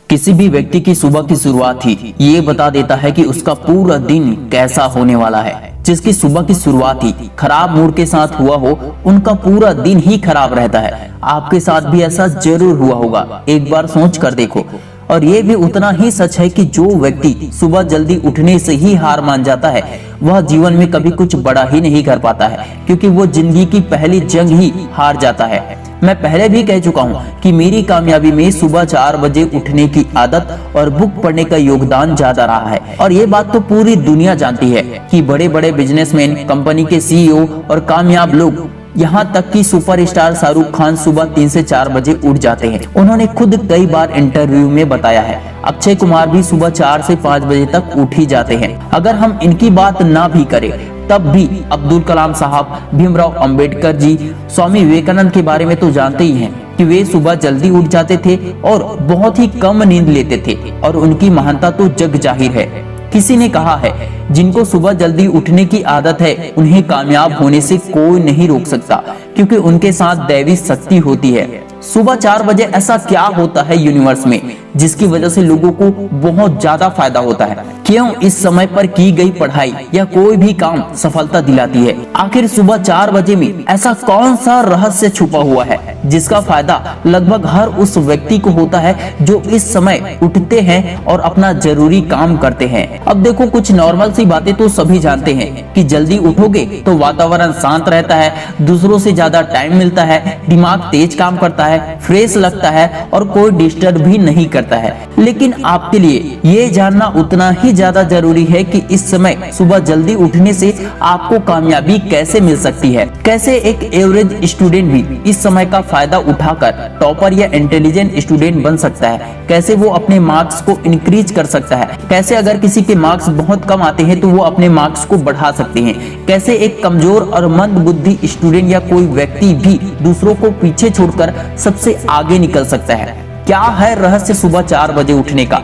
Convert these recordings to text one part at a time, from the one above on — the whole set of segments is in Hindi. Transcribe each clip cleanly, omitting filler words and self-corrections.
किसी भी व्यक्ति की सुबह की शुरुआत ही ये बता देता है कि उसका पूरा दिन कैसा होने वाला है। जिसकी सुबह की शुरुआत ही खराब मूड के साथ हुआ हो, उनका पूरा दिन ही खराब रहता है। आपके साथ भी ऐसा जरूर हुआ होगा, एक बार सोच कर देखो। और ये भी उतना ही सच है कि जो व्यक्ति सुबह जल्दी उठने से ही हार मान जाता है, वह जीवन में कभी कुछ बड़ा ही नहीं कर पाता है, क्योंकि वो जिंदगी की पहली जंग ही हार जाता है। मैं पहले भी कह चुका हूँ कि मेरी कामयाबी में सुबह 4 बजे उठने की आदत और बुक पढ़ने का योगदान ज्यादा रहा है। और ये बात तो पूरी दुनिया जानती है कि बड़े बड़े बिजनेसमैन, कंपनी के सीईओ और कामयाब लोग, यहाँ तक कि सुपरस्टार शाहरुख खान सुबह 3 से 4 बजे उठ जाते हैं। उन्होंने खुद कई बार इंटरव्यू में बताया है। अक्षय कुमार भी सुबह 4 से 5 बजे तक उठ ही जाते हैं। अगर हम इनकी बात ना भी करें तब भी अब्दुल कलाम साहब, भीमराव अंबेडकर जी, स्वामी विवेकानंद के बारे में तो जानते ही हैं कि वे सुबह जल्दी उठ जाते थे और बहुत ही कम नींद लेते थे, और उनकी महानता तो जग जाहिर है। किसी ने कहा है, जिनको सुबह जल्दी उठने की आदत है, उन्हें कामयाब होने से कोई नहीं रोक सकता, क्योंकि उनके साथ दैवी शक्ति होती है। सुबह 4 बजे ऐसा क्या होता है यूनिवर्स में जिसकी वजह से लोगों को बहुत ज्यादा फायदा होता है? क्यों इस समय पर की गई पढ़ाई या कोई भी काम सफलता दिलाती है? आखिर सुबह 4 बजे में ऐसा कौन सा रहस्य छुपा हुआ है जिसका फायदा लगभग हर उस व्यक्ति को होता है जो इस समय उठते हैं और अपना जरूरी काम करते हैं? अब देखो, कुछ नॉर्मल सी बातें तो सभी जानते हैं कि जल्दी उठोगे तो वातावरण शांत रहता है, दूसरों से ज्यादा टाइम मिलता है, दिमाग तेज काम करता है, फ्रेश लगता है और कोई डिस्टर्ब भी नहीं करता है। लेकिन आपके लिए ये जानना उतना ही ज्यादा जरूरी है कि इस समय सुबह जल्दी उठने से आपको कामयाबी कैसे मिल सकती है। कैसे एक एवरेज स्टूडेंट भी इस समय का फायदा उठाकर टॉपर या इंटेलिजेंट स्टूडेंट बन सकता है। कैसे वो अपने मार्क्स को इंक्रीज कर सकता है। कैसे अगर किसी के मार्क्स बहुत कम आते हैं तो वो अपने मार्क्स को बढ़ा सकते हैं। कैसे एक कमजोर और मंद बुद्धि स्टूडेंट या कोई व्यक्ति भी दूसरों को पीछे छोड़कर सबसे आगे निकल सकता है। क्या है रहस्य सुबह 4 बजे उठने का?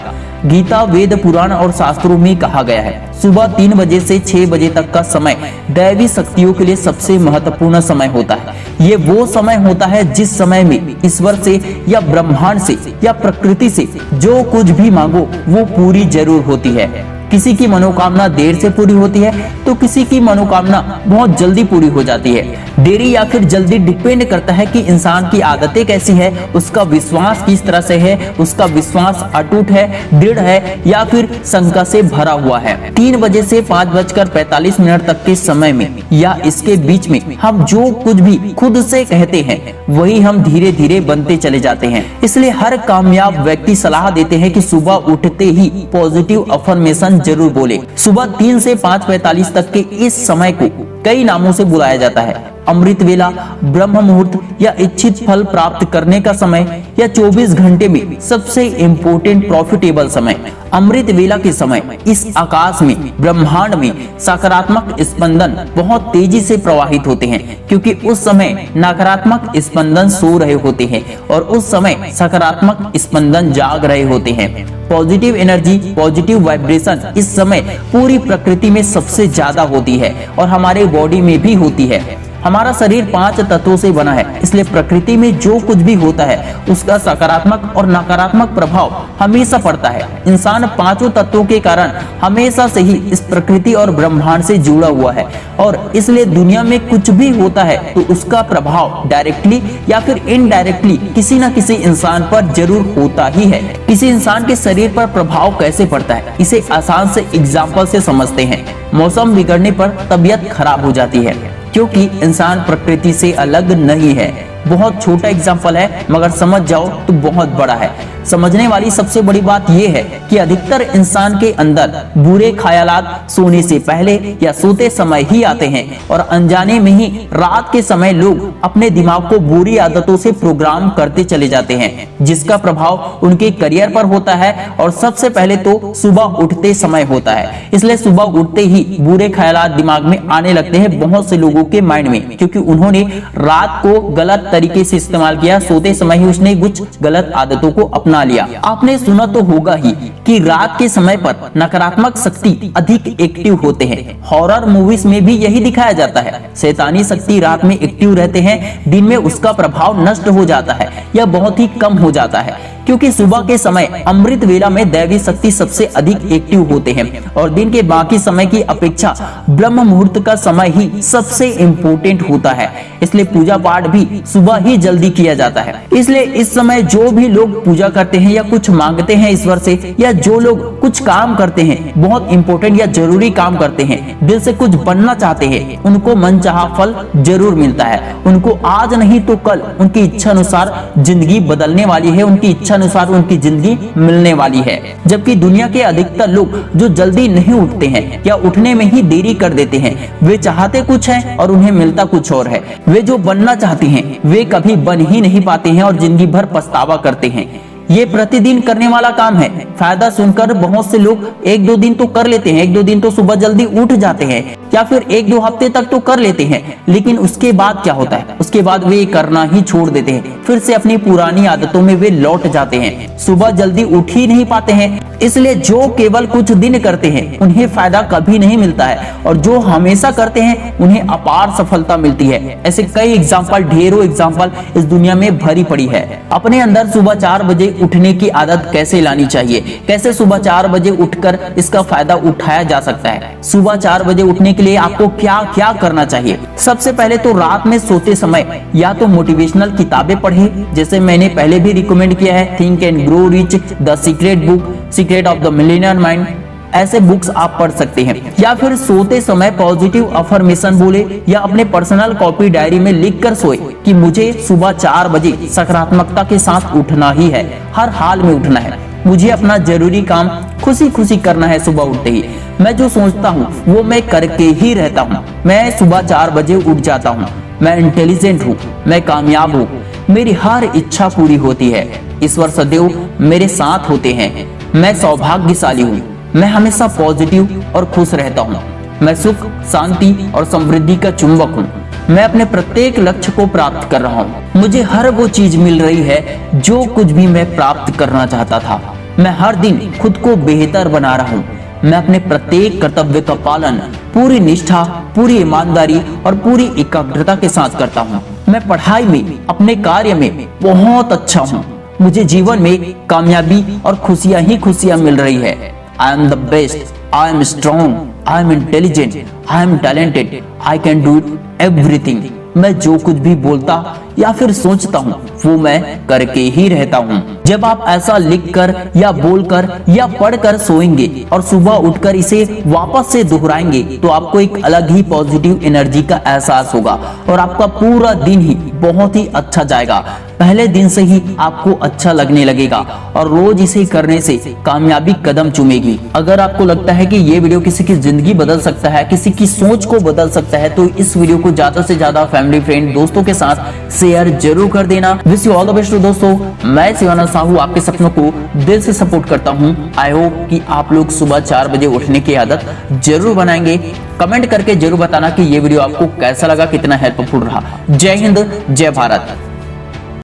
गीता, वेद, पुराण और शास्त्रों में कहा गया है, सुबह 3 बजे से 6 बजे तक का समय दैवी शक्तियों के लिए सबसे महत्वपूर्ण समय होता है। ये वो समय होता है जिस समय में ईश्वर से या ब्रह्मांड से या प्रकृति से जो कुछ भी मांगो वो पूरी जरूर होती है। किसी की मनोकामना देर से पूरी होती है तो किसी की मनोकामना बहुत जल्दी पूरी हो जाती है। देरी या फिर जल्दी डिपेंड करता है कि इंसान की आदतें कैसी है, उसका विश्वास किस तरह से है, उसका विश्वास अटूट है, दृढ़ है या फिर शंका से भरा हुआ है। 3 बजे से 5:45 तक के समय में या इसके बीच में हम जो कुछ भी खुद से कहते हैं वही हम धीरे धीरे बनते चले जाते हैं। इसलिए हर कामयाब व्यक्ति सलाह देते हैं कि सुबह उठते ही पॉजिटिव अफर्मेशन जरूर बोले। सुबह 3 से 5:45 तक के इस समय को कई नामों से बुलाया जाता है। अमृत वेला, ब्रह्म मुहूर्त या इच्छित फल प्राप्त करने का समय, या 24 घंटे में सबसे इम्पोर्टेंट प्रॉफिटेबल समय। अमृत वेला के समय इस आकाश में, ब्रह्मांड में सकारात्मक स्पंदन बहुत तेजी से प्रवाहित होते हैं, क्योंकि उस समय नकारात्मक स्पंदन सो रहे होते हैं और उस समय सकारात्मक स्पंदन जाग रहे होते हैं। पॉजिटिव एनर्जी, पॉजिटिव वाइब्रेशन इस समय पूरी प्रकृति में सबसे ज्यादा होती है और हमारे बॉडी में भी होती है। हमारा शरीर 5 तत्वों से बना है, इसलिए प्रकृति में जो कुछ भी होता है उसका सकारात्मक और नकारात्मक प्रभाव हमेशा पड़ता है। इंसान 5 तत्वों के कारण हमेशा से ही इस प्रकृति और ब्रह्मांड से जुड़ा हुआ है, और इसलिए दुनिया में कुछ भी होता है तो उसका प्रभाव डायरेक्टली या फिर इनडायरेक्टली किसी न किसी इंसान पर जरूर होता ही है। किसी इंसान के शरीर पर प्रभाव कैसे पड़ता है, इसे आसान से एग्जाम्पल से समझते हैं। मौसम बिगड़ने पर तबीयत खराब हो जाती है, क्योंकि इंसान प्रकृति से अलग नहीं है। बहुत छोटा एग्जाम्पल है, मगर समझ जाओ तो बहुत बड़ा है। समझने वाली सबसे बड़ी बात यह है कि अधिकतर इंसान के अंदर बुरे ख्यालात सोने से पहले या सोते समय ही आते हैं, और अनजाने में ही रात के समय लोग अपने दिमाग को बुरी आदतों से प्रोग्राम करते चले जाते हैं, जिसका प्रभाव उनके करियर पर होता है और सबसे पहले तो सुबह उठते समय होता है। इसलिए सुबह उठते ही बुरे ख्यालात दिमाग में आने लगते हैं बहुत से लोगों के माइंड में, क्योंकि उन्होंने रात को गलत तरीके से इस्तेमाल किया, सोते समय ही उसने कुछ गलत आदतों को अपना लिया। आपने सुना तो होगा ही कि रात के समय पर नकारात्मक शक्ति अधिक एक्टिव होते हैं। हॉरर मूवीज में भी यही दिखाया जाता है। शैतानी शक्ति रात में एक्टिव रहते हैं, दिन में उसका प्रभाव नष्ट हो जाता है या बहुत ही कम हो जाता है। क्योंकि सुबह के समय अमृत वेला में दैवी शक्ति सबसे अधिक एक्टिव होते हैं और दिन के बाकी समय की अपेक्षा ब्रह्म मुहूर्त का समय ही सबसे इम्पोर्टेंट होता है। इसलिए पूजा पाठ भी सुबह ही जल्दी किया जाता है। इसलिए इस समय जो भी लोग पूजा करते हैं या कुछ मांगते हैं ईश्वर से, या जो लोग कुछ काम करते हैं, बहुत इंपॉर्टेंट या जरूरी काम करते हैं, दिल से कुछ बनना चाहते हैं, उनको मनचाहा फल जरूर मिलता है। उनको आज नहीं तो कल उनकी इच्छा अनुसार जिंदगी बदलने वाली है, उनकी इच्छा अनुसार उनकी जिंदगी मिलने वाली है। जबकि दुनिया के अधिकतर लोग जो जल्दी नहीं उठते हैं या उठने में ही देरी कर देते हैं, वे चाहते कुछ है और उन्हें मिलता कुछ और है। वे जो बनना चाहते हैं वे कभी बन ही नहीं पाते हैं और जिंदगी भर पछतावा करते हैं। ये प्रतिदिन करने वाला काम है। फायदा सुनकर बहुत से लोग एक दो दिन तो कर लेते हैं, एक दो दिन तो सुबह जल्दी उठ जाते हैं या फिर एक दो हफ्ते तक तो कर लेते हैं, लेकिन उसके बाद क्या होता है, उसके बाद वे करना ही छोड़ देते हैं। फिर से अपनी पुरानी आदतों में वे लौट जाते हैं, सुबह जल्दी उठ ही नहीं पाते हैं। इसलिए जो केवल कुछ दिन करते हैं उन्हें फायदा कभी नहीं मिलता है और जो हमेशा करते हैं उन्हें अपार सफलता मिलती है। ऐसे कई एग्जाम्पल, ढेरों एग्जाम्पल इस दुनिया में भरी पड़ी है। अपने अंदर सुबह 4 बजे उठने की आदत कैसे लानी चाहिए, कैसे सुबह 4 बजे उठकर इसका फायदा उठाया जा सकता है। सुबह 4 बजे उठने के लिए आपको क्या क्या करना चाहिए। सबसे पहले तो रात में सोते समय या तो मोटिवेशनल किताबें पढ़ें, जैसे मैंने पहले भी रिकमेंड किया है, think and grow rich, the secret book, secret of the Millionaire mind. ऐसे बुक्स आप पढ़ सकते हैं। या फिर सोते समय पॉजिटिव अफर्मेशन बोले या अपने पर्सनल कॉपी डायरी में लिख कर सोए कि मुझे सुबह 4 बजे सकारात्मकता के साथ उठना ही है, हर हाल में उठना है। मुझे अपना जरूरी काम खुशी खुशी करना है। सुबह उठते ही मैं जो सोचता हूँ वो मैं करके ही रहता हूँ। मैं सुबह 4 बजे उठ जाता हूँ। मैं इंटेलिजेंट हूँ, मैं कामयाब हूँ, मेरी हर इच्छा पूरी होती है, ईश्वर सदैव मेरे साथ होते हैं, मैं सौभाग्यशाली हूँ, मैं हमेशा पॉजिटिव और खुश रहता हूँ, मैं सुख, शांति और समृद्धि का चुंबक हूँ, मैं अपने प्रत्येक लक्ष्य को प्राप्त कर रहा हूँ, मुझे हर वो चीज मिल रही है जो कुछ भी मैं प्राप्त करना चाहता था, मैं हर दिन खुद को बेहतर बना रहा हूँ, मैं अपने प्रत्येक कर्तव्य का पालन पूरी निष्ठा, पूरी ईमानदारी और पूरी एकाग्रता के साथ करता हूँ, मैं पढ़ाई में, अपने कार्य में बहुत अच्छा हूँ, मुझे जीवन में कामयाबी और खुशियां ही खुशियां मिल रही है। I am the best, I am strong, I am intelligent, I am talented, I can do everything. मैं जो कुछ भी बोलता या फिर सोचता हूँ वो मैं करके ही रहता हूँ। जब आप ऐसा लिखकर या बोलकर या पढ़कर सोएंगे और सुबह उठकर इसे वापस से दोहराएंगे तो आपको एक अलग ही पॉजिटिव एनर्जी का एहसास होगा और आपका पूरा दिन ही बहुत ही अच्छा जाएगा। पहले दिन से ही आपको अच्छा लगने लगेगा और रोज इसे करने से कामयाबी कदम चूमेगी। अगर आपको लगता है कि ये वीडियो किसी की जिंदगी बदल सकता है, किसी की सोच को बदल सकता है, तो इस वीडियो को ज्यादा से ज्यादा फैमिली, फ्रेंड, दोस्तों के साथ शेयर जरूर कर देना। Wish you all the best दोस्तों। मैं शिवानंद साहू आपके सपनों को दिल से सपोर्ट करता हूँ। आई होप कि आप लोग सुबह 4 बजे उठने की आदत जरूर बनाएंगे। कमेंट करके जरूर बताना कि ये वीडियो आपको कैसा लगा, कितना हेल्पफुल रहा। जय हिंद, जय भारत।